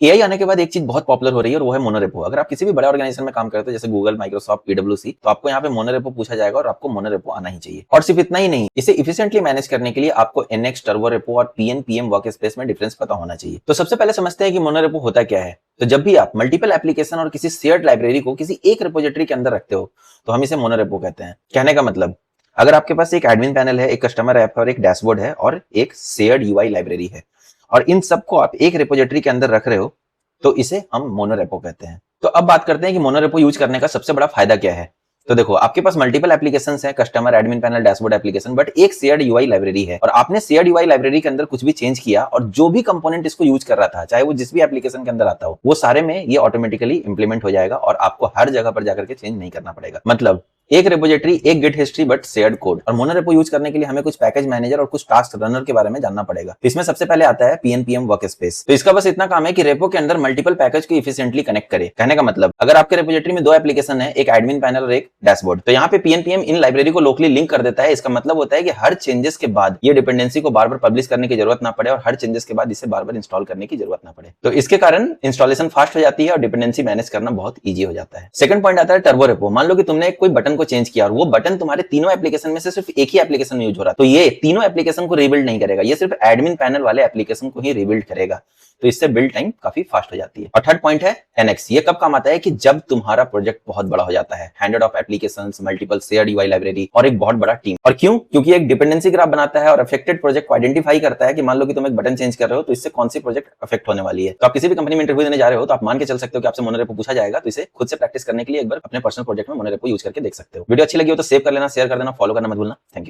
AI आने के बाद एक चीज बहुत पॉपुलर हो रही है और वो है मोनोरेपो। अगर आप किसी भी बड़े ऑर्गेनाइजेशन में काम करते हो जैसे गूगल, माइक्रोसॉफ्ट, पीडब्ल्यूसी, तो आपको यहाँ पे मोनोरेपो पूछा जाएगा और आपको मोनोरेपो आना ही चाहिए। और सिर्फ इतना ही नहीं, इसे इफिशिएंटली मैनेज करने के लिए आपको एनएक्स, टर्बोरेपो और पीएनपीएम वर्क स्पेस में डिफरेंस पता होना चाहिए। तो सबसे पहले समझते हैं कि मोनोरेपो होता क्या है। तो जब भी आप मल्टीपल एप्लीकेशन और किसी शेयर्ड लाइब्रेरी को किसी एक रिपोजिटरी के अंदर रखते हो तो हम इसे मोनोरेपो कहते हैं। कहने का मतलब, अगर आपके पास एक एडमिन पैनल है, एक कस्टमर ऐप है और एक डैशबोर्ड है और एक शेयर्ड यूआई लाइब्रेरी है और इन सबको आप एक रिपोजिटरी के अंदर रख रहे हो तो इसे हम मोनोरेपो कहते हैं। तो अब बात करते हैं कि मोनोरेपो यूज करने का सबसे बड़ा फायदा क्या है। तो देखो, आपके पास मल्टीपल एप्लीकेशंस हैं, customer, admin panel, dashboard application, but एक शेयर्ड यूआई लाइब्रेरी है और आपने शेयर्ड यूआई लाइब्रेरी के अंदर कुछ भी चेंज किया और जो भी कंपोनेंट इसको यूज कर रहा था, चाहे वो जिस भी एप्लीकेशन के अंदर आता हो, वो सारे में ये ऑटोमेटिकली इंप्लीमेंट हो जाएगा और आपको हर जगह पर जाकर के चेंज नहीं करना पड़ेगा। मतलब एक रिपोजिटरी, एक git history, but shared code. और मोनोरेपो यूज करने के लिए हमें कुछ पैकेज मैनेजर और कुछ टास्क रनर के बारे में जानना पड़ेगा। तो इसमें सबसे पहले आता है पीएनपीएम वर्क स्पेस। तो इसका बस इतना काम है कि रेपो के अंदर मल्टीपल पैकेज को इफिशिएंटली कनेक्ट करे। कहने का मतलब, अगर आपके रिपोजिटरी में दो एप्लीकेशन है, एक एडमिन पैनल और एक डैशबोर्ड, तो यहाँ पे पीएनपीएम इन लाइब्रेरी को लोकली लिंक कर देता है। इसका मतलब होता है कि हर चेंजेस के बाद ये डिपेंडेंसी को बार बार पब्लिश करने की जरूरत ना पड़े और हर चेंजेस के बाद इसे बार बार इंस्टॉल करने की जरूरत ना पड़े। तो इसके कारण इंस्टॉलेशन फास्ट हो जाती है और डिपेंडेंसी मैनेज करना बहुत ईजी हो जाता है। सेकंड पॉइंट आता है टर्बोरेपो। मान लो कि तुमने कोई बटन को चेंज किया और वो बटन तुम्हारे तीनों एप्लीकेशन में से सिर्फ एक ही एप्लीकेशन में यूज हो रहा है, तो ये तीनों एप्लीकेशन को रीबिल्ड नहीं करेगा, ये सिर्फ एडमिन पैनल वाले एप्लीकेशन को ही रीबिल्ड करेगा। तो इससे बिल्ड टाइम काफी फास्ट हो जाती है। और थर्ड पॉइंट है एनएक्स। ये कब काम आता है कि जब तुम्हारा प्रोजेक्ट बहुत बड़ा हो जाता है, hundred of applications, multiple shared UI library और एक बहुत बड़ा टीम। और क्यों? क्योंकि एक डिपेंडेंसी ग्राफ बनाता है और अफेक्टेड प्रोजेक्ट को आइडेंटिफाई करता है कि मान लो कि तुम एक बटन चेंज कर रहे हो तो इससे कौन सी प्रोजेक्ट अफेक्ट होने वाली है। तो आप किसी भी कंपनी में इंटरव्यू देने जा रहे हो तो आप मान के चल सकते हो कि आपसे मोनोरेपो पूछा जाएगा, तो इसे खुद से प्रैक्टिस करने के लिए एक बार अपने पर्सनल प्रोजेक्ट में मोनोरेपो यूज करके देख सकते हो। वीडियो अच्छी लगी हो तो सेव कर लेना, शेयर कर देना, फॉलो करना मत भूलना। Thank you.